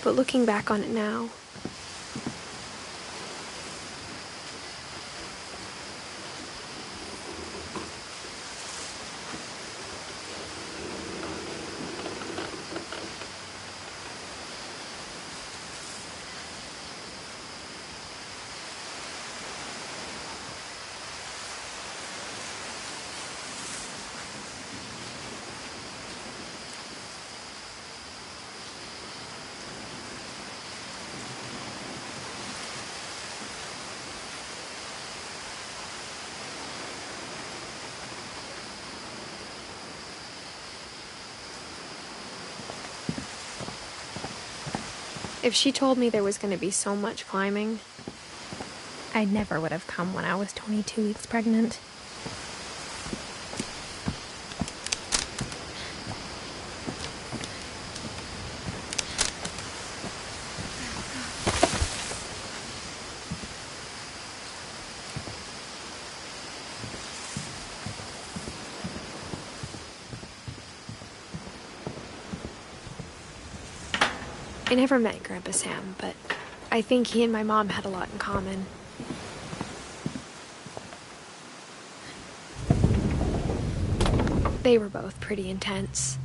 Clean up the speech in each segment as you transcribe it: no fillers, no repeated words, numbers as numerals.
But looking back on it now, if she told me there was going to be so much climbing, I never would have come when I was 22 weeks pregnant. I never met Grandpa Sam, but I think he and my mom had a lot in common. They were both pretty intense.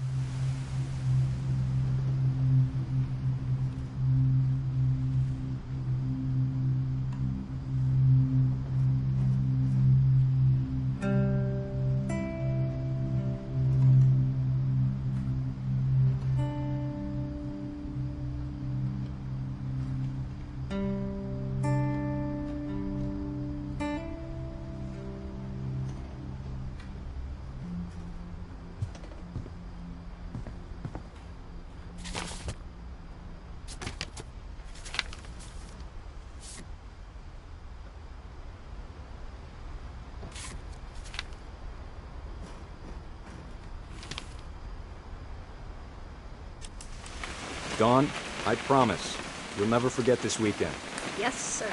Dawn, I promise, you'll never forget this weekend. Yes, sir.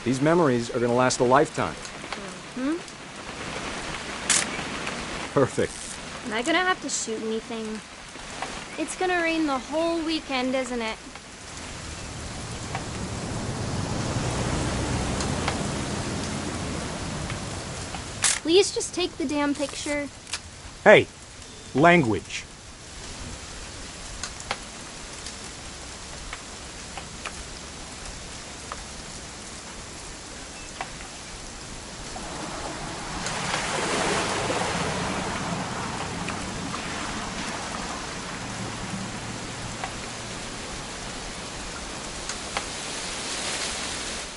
These memories are gonna last a lifetime. Hmm? Perfect. Am I gonna have to shoot anything? It's gonna rain the whole weekend, isn't it? Please just take the damn picture. Hey, language.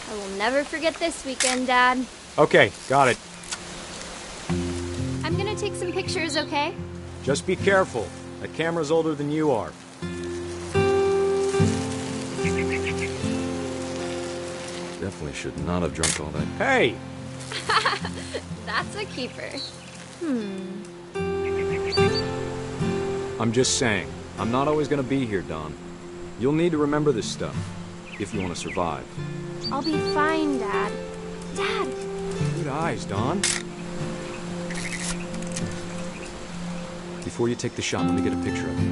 I will never forget this weekend, Dad. Okay, got it. I'm gonna take some pictures, okay? Just be careful. That camera's older than you are. Definitely should not have drunk all that. Hey! That's a keeper. I'm just saying, I'm not always gonna be here, Dawn. You'll need to remember this stuff, if you want to survive. I'll be fine, Dad. Dad! Good eyes, Dawn. Before you take the shot, let me get a picture of you.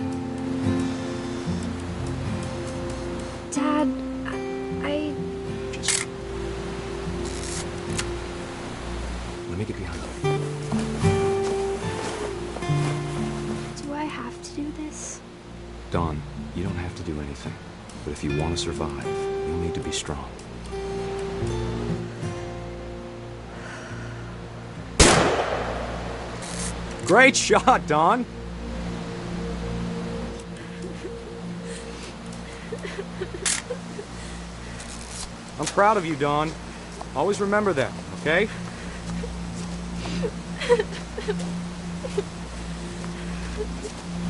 Dad, I... Just... Let me get behind you. Do I have to do this? Dawn, you don't have to do anything. But if you want to survive, you'll need to be strong. Great shot, Dawn! I'm proud of you, Dawn. Always remember that, okay?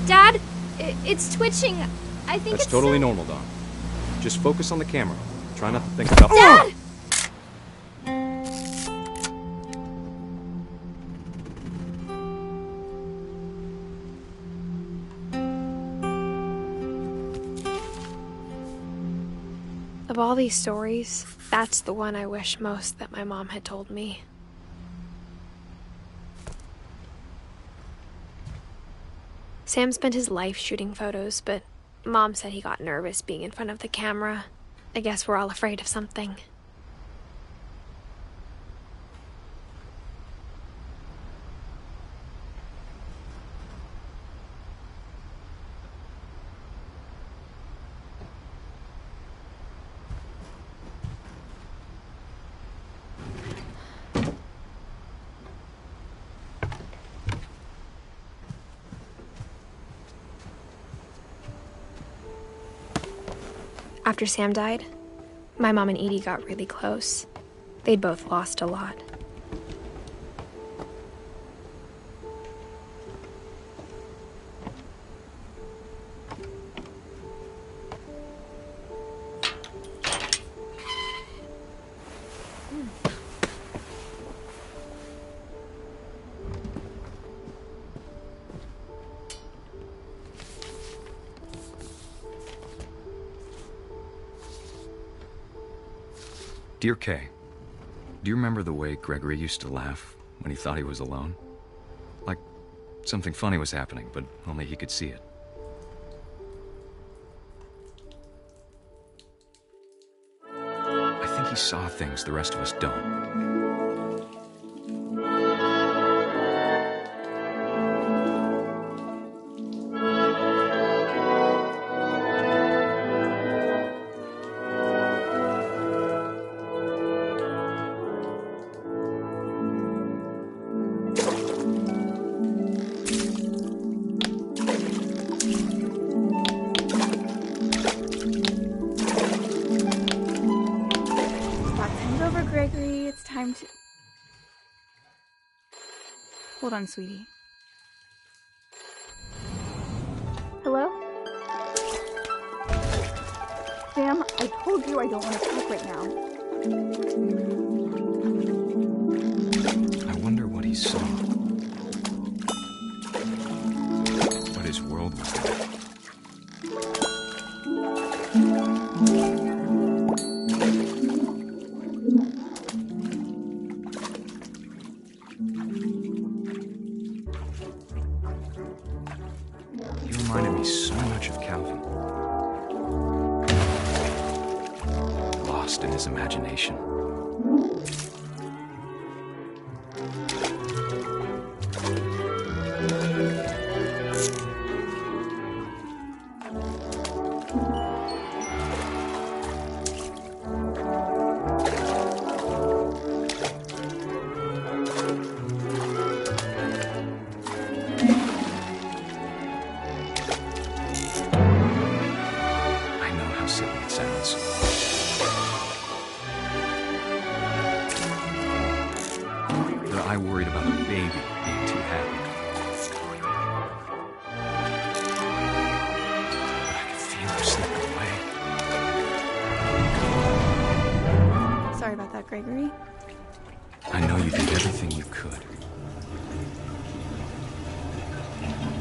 Dad, it's twitching. I think That's it's totally normal, Dawn. Just focus on the camera. Try not to think about... Dad! Of all these stories, that's the one I wish most that my mom had told me. Sam spent his life shooting photos, but Mom said he got nervous being in front of the camera. I guess we're all afraid of something. After Sam died, my mom and Edie got really close. They'd both lost a lot. Dear Kay, do you remember the way Gregory used to laugh when he thought he was alone? Like something funny was happening, but only he could see it. I think he saw things the rest of us don't. Gregory, it's time to... Hold on, sweetie. Hello? Sam, I told you I don't want to talk right now. I wonder what he saw. What his world was like. He reminded me so much of Calvin. Lost in his imagination. Silly it sounds. But I worried about a baby being too happy. But I could feel her slipping away. Sorry about that, Gregory. I know you did everything you could.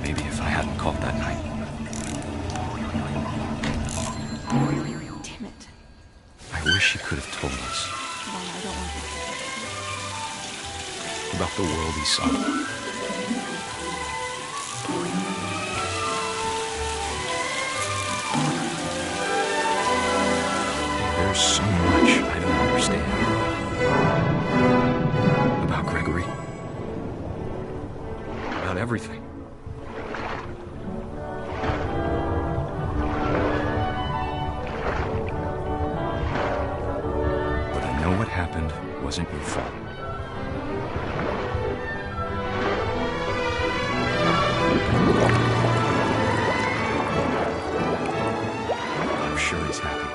Maybe if I hadn't called that night. Damn it. I wish he could have told us. Mom, I don't want to. About the world he saw. There's so much I don't understand. About Gregory. About everything. What happened wasn't your fault. I'm sure he's happy.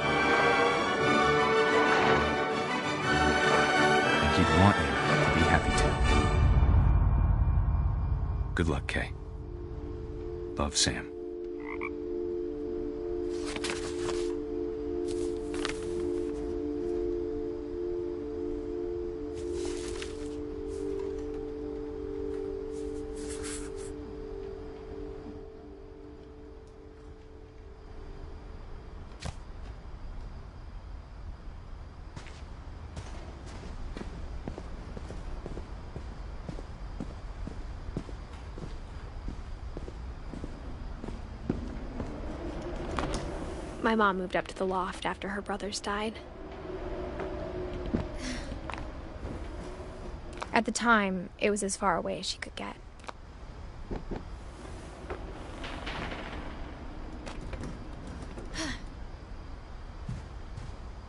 And he'd want you to be happy too. Good luck, Kay. Love, Sam. My mom moved up to the loft after her brothers died. At the time, it was as far away as she could get.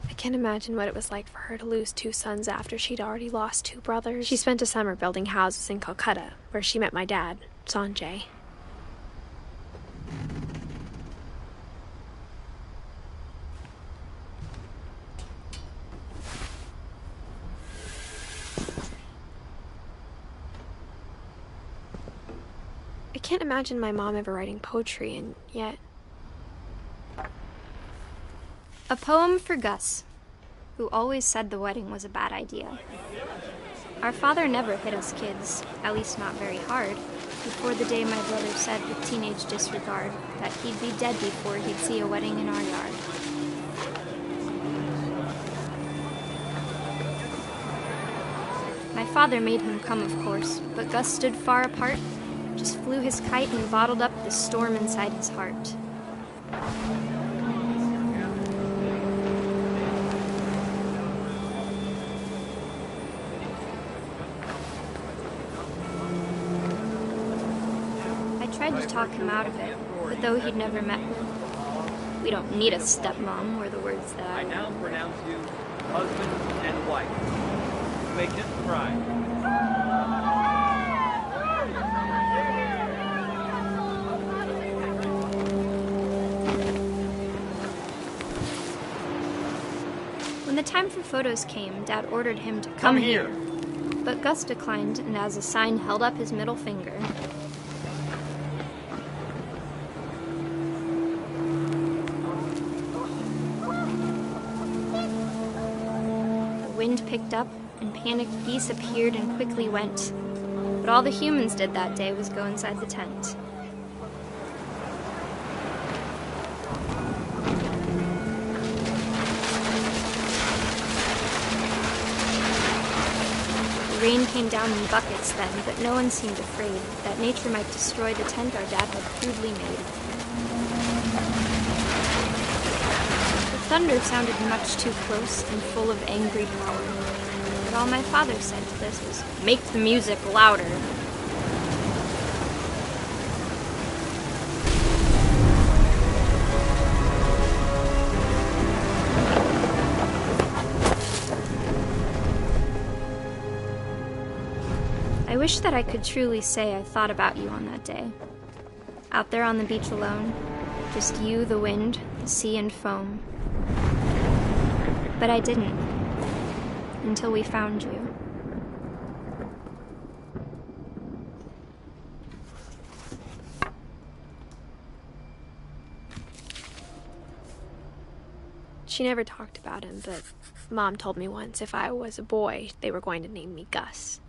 I can't imagine what it was like for her to lose 2 sons after she'd already lost 2 brothers. She spent a summer building houses in Calcutta, where she met my dad, Sanjay. I can't imagine my mom ever writing poetry, and yet... A poem for Gus, who always said the wedding was a bad idea. Our father never hit us kids, at least not very hard, before the day my brother said with teenage disregard that he'd be dead before he'd see a wedding in our yard. My father made him come, of course, but Gus stood far apart, just flew his kite and bottled up the storm inside his heart. I tried to talk him out of it, but though he'd never met her, we don't need a stepmom, were the words that I now pronounce you husband and wife. Make it cry. When the time for photos came, Dad ordered him to come here. But Gus declined, and as a sign held up his middle finger. The wind picked up, and panicked geese appeared and quickly went. But all the humans did that day was go inside the tent. The rain came down in buckets then, but no one seemed afraid that nature might destroy the tent our dad had crudely made. The thunder sounded much too close and full of angry power. But all my father said to this was, "Make the music louder." I wish that I could truly say I thought about you on that day. Out there on the beach alone, just you, the wind, the sea, and foam. But I didn't, until we found you. She never talked about him, but Mom told me once if I was a boy, they were going to name me Gus.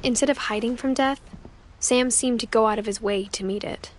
Instead of hiding from death, Sam seemed to go out of his way to meet it.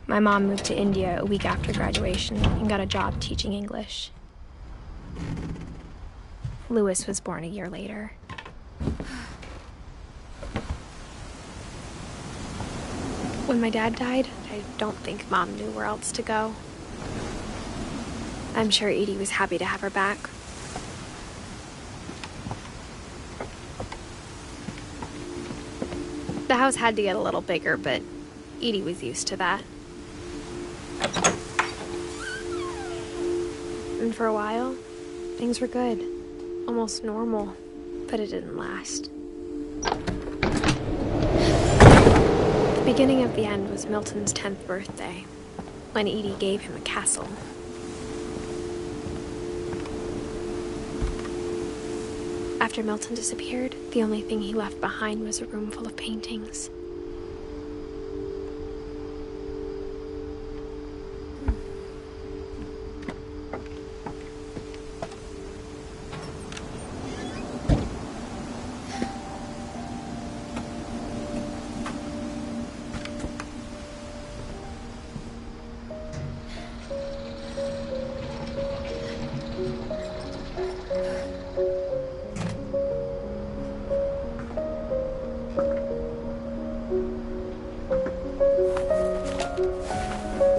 My mom moved to India a week after graduation and got a job teaching English. Louis was born a year later. When my dad died, I don't think Mom knew where else to go. I'm sure Edie was happy to have her back. The house had to get a little bigger, but Edie was used to that. And for a while, things were good. Almost normal, but it didn't last. The beginning of the end was Milton's 10th birthday, when Edie gave him a castle. After Milton disappeared, the only thing he left behind was a room full of paintings.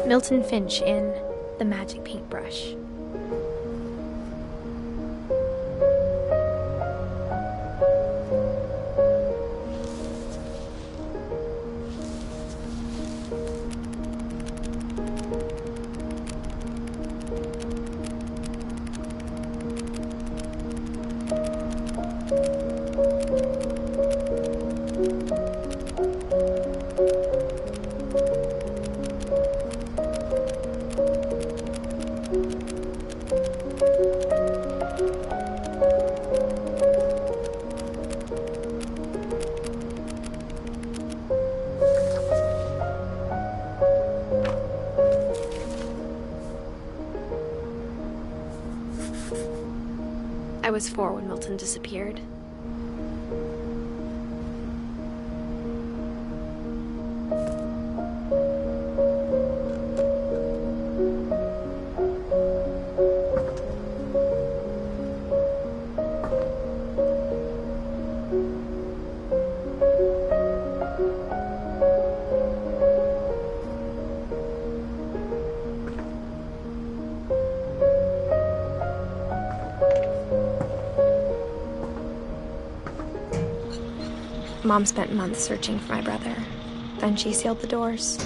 Milton Finch in The Magic Paintbrush. I was 4 when Milton disappeared. Mom spent months searching for my brother. Then she sealed the doors.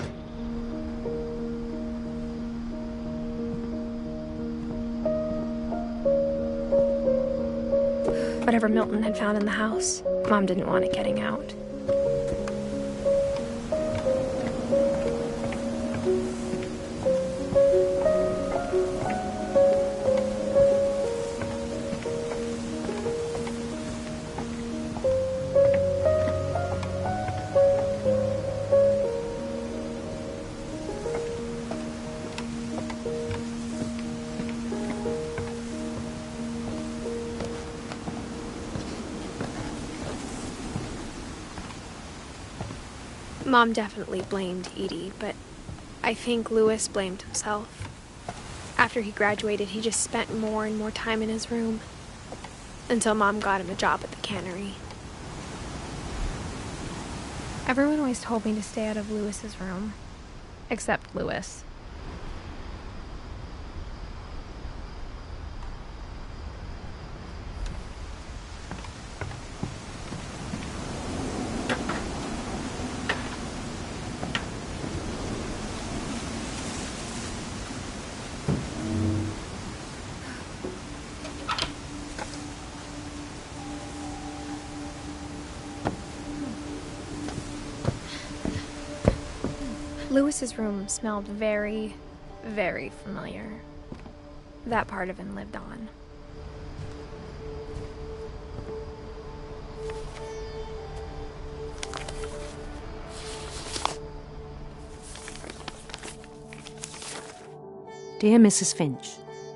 Whatever Milton had found in the house, Mom didn't want it getting out. Mom definitely blamed Edie, but I think Louis blamed himself. After he graduated, he just spent more and more time in his room, until Mom got him a job at the cannery. Everyone always told me to stay out of Louis's room, except Louis. Louis's room smelled very, very familiar. That part of him lived on. Dear Mrs. Finch,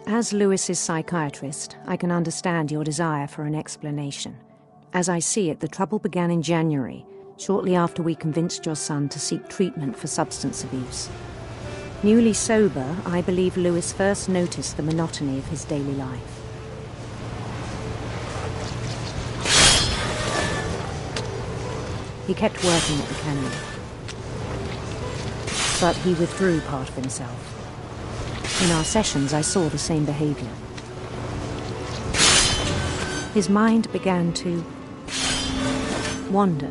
as Louis's psychiatrist, I can understand your desire for an explanation. As I see it, the trouble began in January, shortly after we convinced your son to seek treatment for substance abuse. Newly sober, I believe Lewis first noticed the monotony of his daily life. He kept working at the cannery, but he withdrew part of himself. In our sessions, I saw the same behavior. His mind began to wander.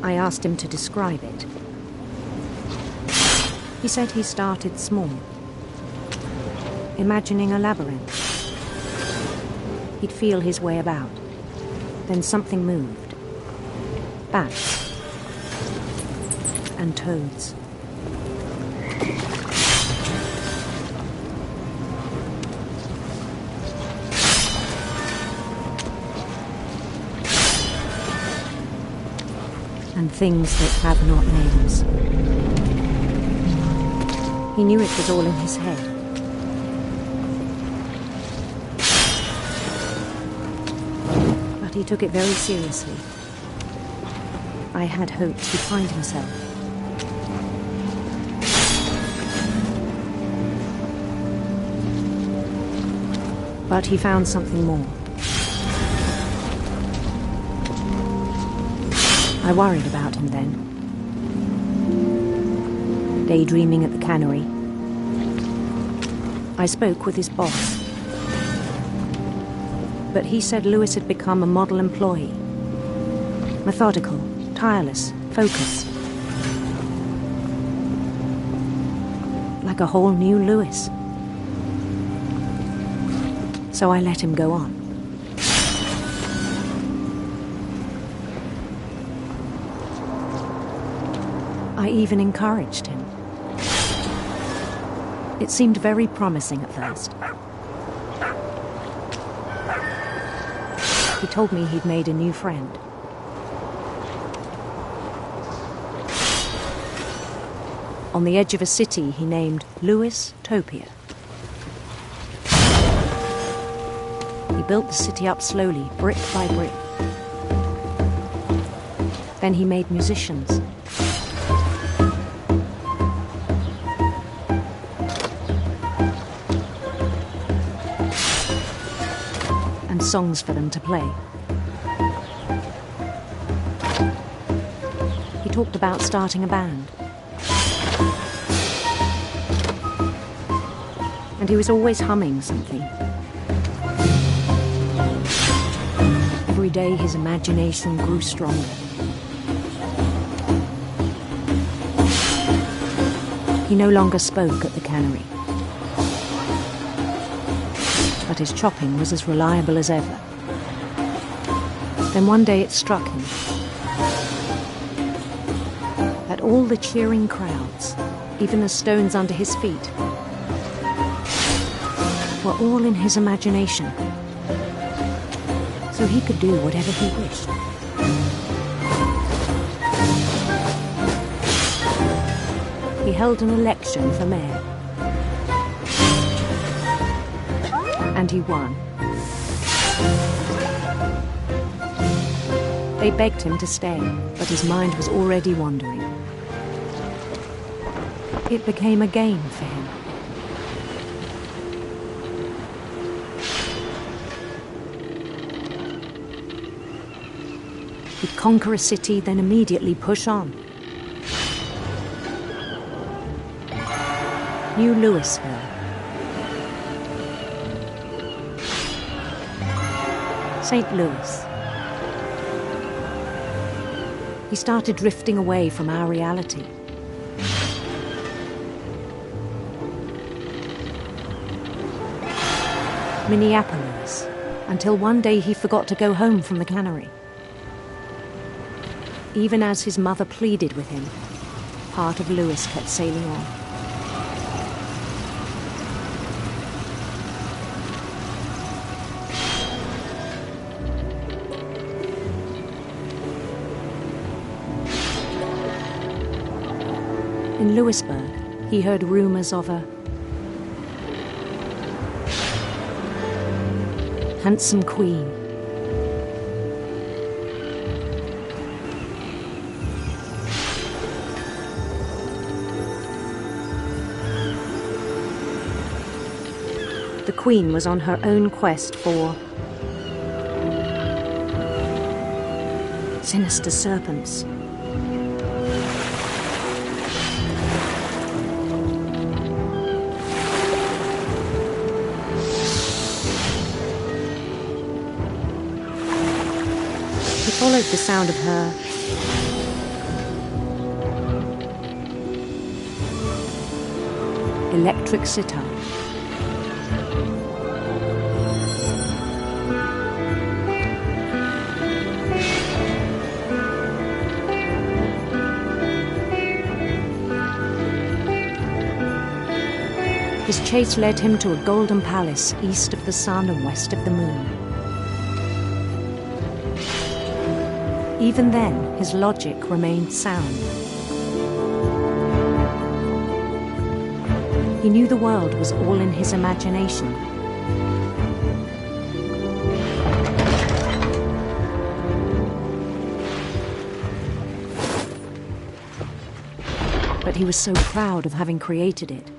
I asked him to describe it. He said he started small, imagining a labyrinth. He'd feel his way about. Then something moved. Bats and toads. And things that have not names. He knew it was all in his head. But he took it very seriously. I had hoped he'd find himself. But he found something more. I worried about him then. Daydreaming at the cannery, I spoke with his boss. But he said Lewis had become a model employee. Methodical, tireless, focused. Like a whole new Lewis. So I let him go on. I even encouraged him. It seemed very promising at first. He told me he'd made a new friend. On the edge of a city he named Lewis Topia. He built the city up slowly, brick by brick. Then he made musicians. And songs for them to play. He talked about starting a band. And he was always humming something. Every day his imagination grew stronger. He no longer spoke at the cannery. But his chopping was as reliable as ever. Then one day it struck him that all the cheering crowds, even the stones under his feet, were all in his imagination. So he could do whatever he wished. He held an election for mayor. And he won. They begged him to stay, but his mind was already wandering. It became a game for him. He'd conquer a city, then immediately push on. New Louisville. St. Louis. He started drifting away from our reality. Minneapolis, until one day he forgot to go home from the cannery. Even as his mother pleaded with him, part of Lewis kept sailing on. In Louisburg, he heard rumors of a handsome queen. queen was on her own quest for sinister serpents. He followed the sound of her electric sitar. His chase led him to a golden palace east of the sun and west of the moon. Even then, his logic remained sound. He knew the world was all in his imagination. But he was so proud of having created it.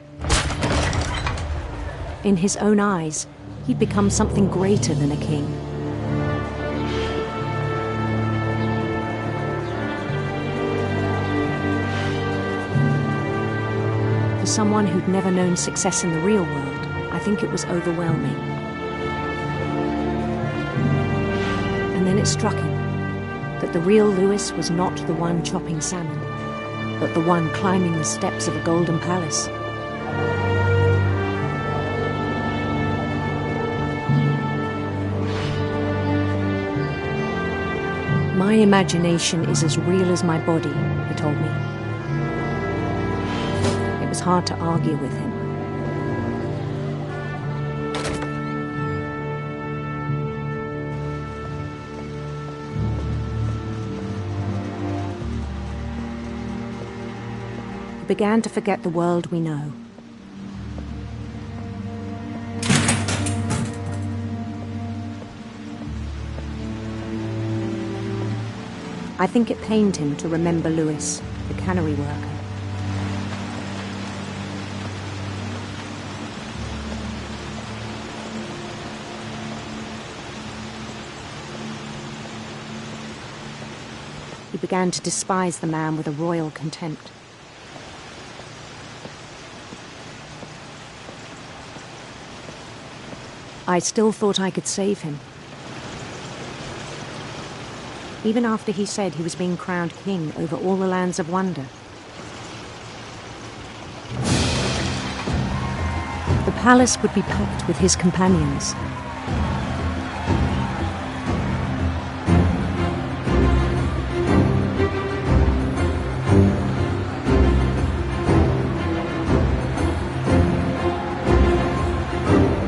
In his own eyes, he'd become something greater than a king. For someone who'd never known success in the real world, I think it was overwhelming. And then it struck him that the real Lewis was not the one chopping salmon, but the one climbing the steps of a golden palace. My imagination is as real as my body, he told me. It was hard to argue with him. We began to forget the world we know. I think it pained him to remember Lewis, the cannery worker. He began to despise the man with a royal contempt. I still thought I could save him. Even after he said he was being crowned king over all the lands of wonder. The palace would be packed with his companions.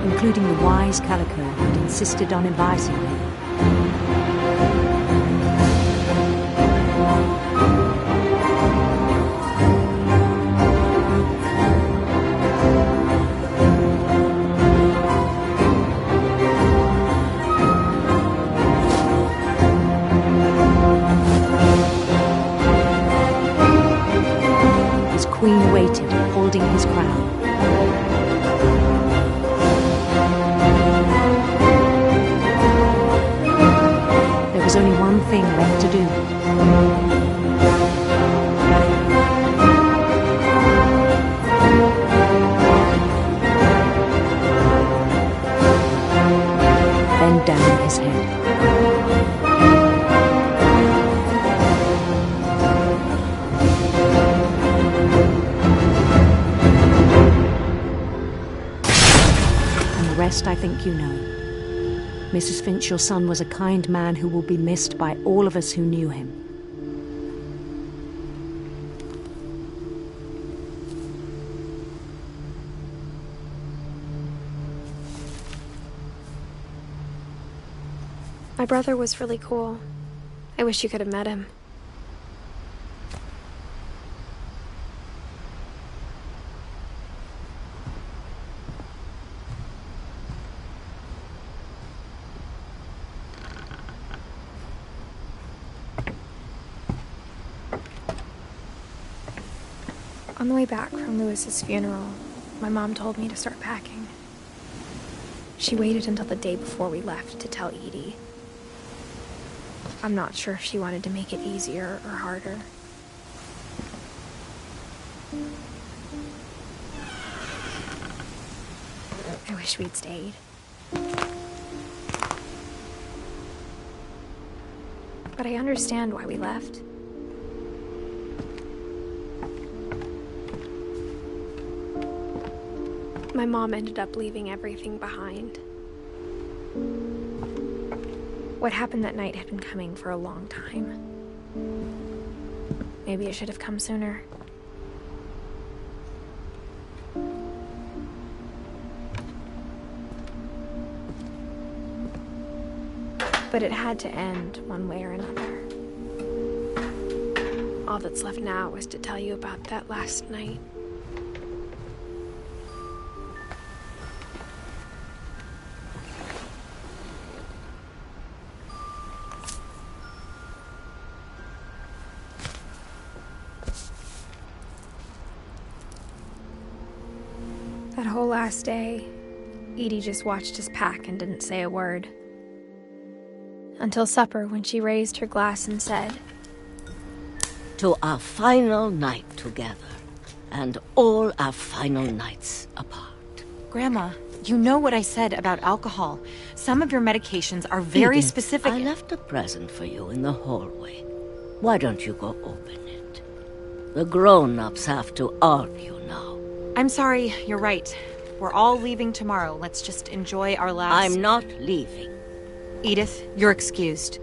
Including the wise Calico who'd insisted on advising me. Queen waited, holding his crown. There was only one thing left to do. Bend down his head. I think you know. Mrs. Finch, your son was a kind man who will be missed by all of us who knew him. My brother was really cool. I wish you could have met him. On the way back from Lewis's funeral, my mom told me to start packing. She waited until the day before we left to tell Edie. I'm not sure if she wanted to make it easier or harder. I wish we'd stayed. But I understand why we left. My mom ended up leaving everything behind. What happened that night had been coming for a long time. Maybe it should have come sooner. But it had to end one way or another. All that's left now is to tell you about that last night. That whole last day, Edie just watched us pack and didn't say a word. Until supper, when she raised her glass and said, "To our final night together, and all our final nights apart." Grandma, you know what I said about alcohol. Some of your medications are very Edith, specific. I left a present for you in the hallway. Why don't you go open it? The grown-ups have to argue now. I'm sorry, you're right. We're all leaving tomorrow. Let's just enjoy our last... I'm not leaving. Edith, you're excused.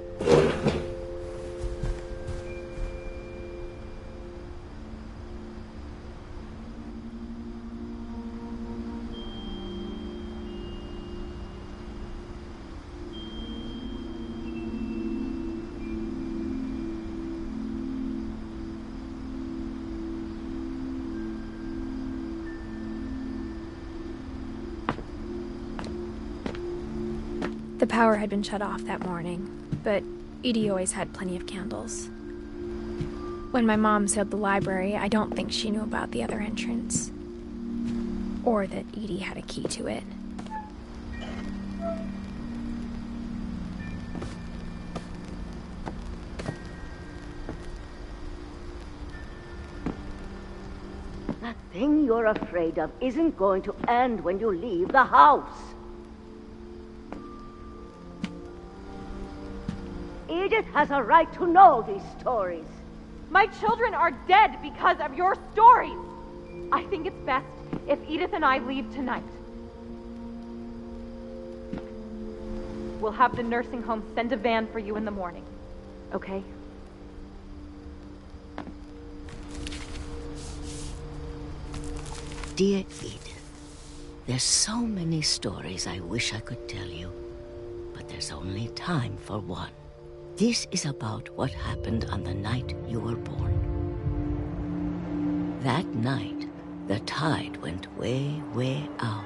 The power had been shut off that morning, but Edie always had plenty of candles. When my mom sealed the library, I don't think she knew about the other entrance. Or that Edie had a key to it. That thing you're afraid of isn't going to end when you leave the house. Edith has a right to know these stories. My children are dead because of your stories. I think it's best if Edith and I leave tonight. We'll have the nursing home send a van for you in the morning, okay? Dear Edith, there's so many stories I wish I could tell you, but there's only time for one. This is about what happened on the night you were born. That night, the tide went way, way out.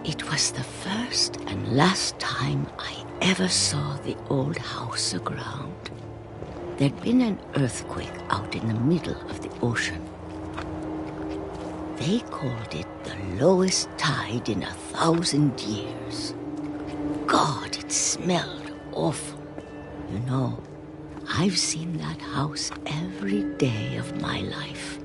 It was the first and last time I ever saw the old house aground. There'd been an earthquake out in the middle of the ocean. They called it the lowest tide in 1,000 years. God, it smelled awful. You know, I've seen that house every day of my life.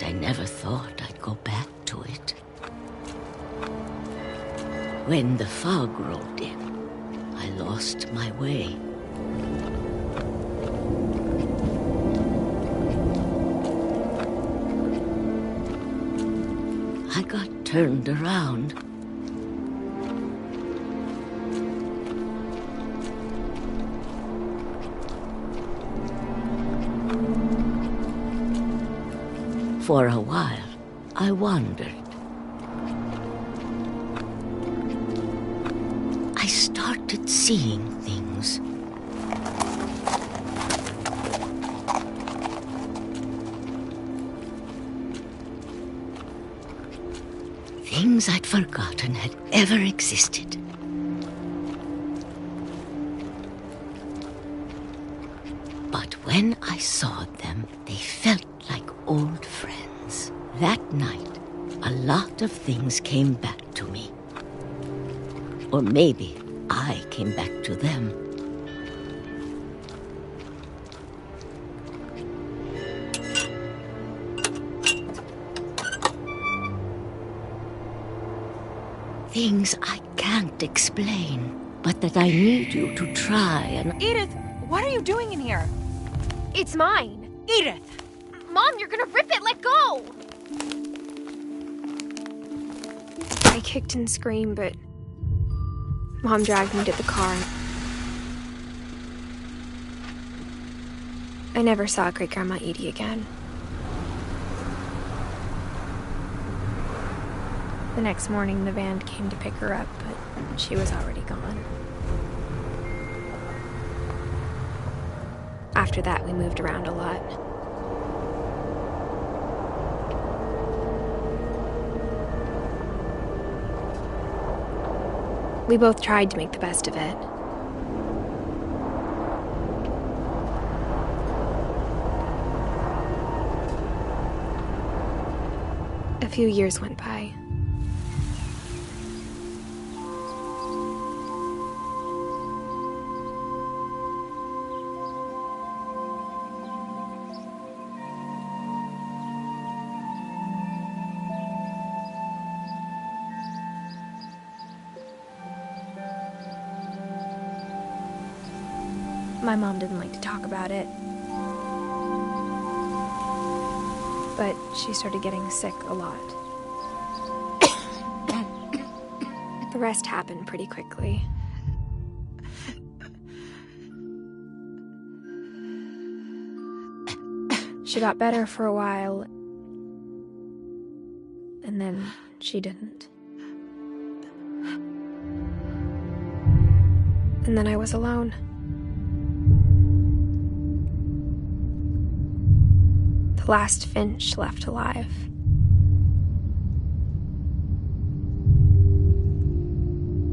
I never thought I'd go back to it. When the fog rolled in, I lost my way. I got turned around. For a while, I wandered. I started seeing things. Things I'd forgotten had ever existed. But when I saw them, they felt like old friends. That night, a lot of things came back to me. Or maybe I came back to them. Things I can't explain, but that I need you to try and... Edith, what are you doing in here? It's mine. Edith! Mom, you're gonna rip it! Let go! I kicked and screamed, but Mom dragged me to the car. I never saw Great-Grandma Edie again. The next morning, the van came to pick her up, but she was already gone. After that, we moved around a lot. We both tried to make the best of it. A few years went by. My mom didn't like to talk about it. But she started getting sick a lot. The rest happened pretty quickly. She got better for a while, and then she didn't. And then I was alone. The last Finch left alive.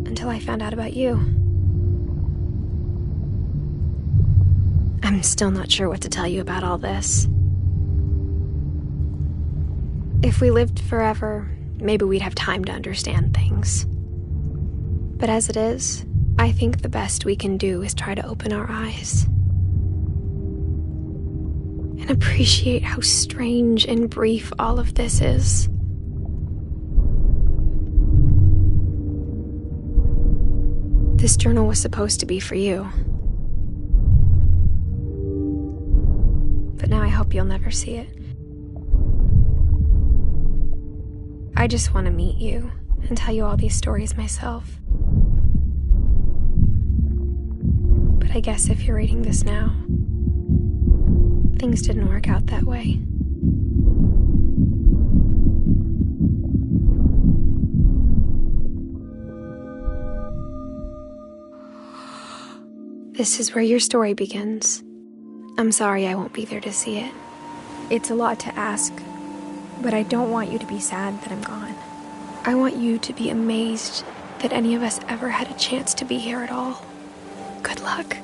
Until I found out about you. I'm still not sure what to tell you about all this. If we lived forever, maybe we'd have time to understand things. But as it is, I think the best we can do is try to open our eyes. And appreciate how strange and brief all of this is. This journal was supposed to be for you. But now I hope you'll never see it. I just want to meet you and tell you all these stories myself. But I guess if you're reading this now, things didn't work out that way. This is where your story begins. I'm sorry I won't be there to see it. It's a lot to ask, but I don't want you to be sad that I'm gone. I want you to be amazed that any of us ever had a chance to be here at all. Good luck.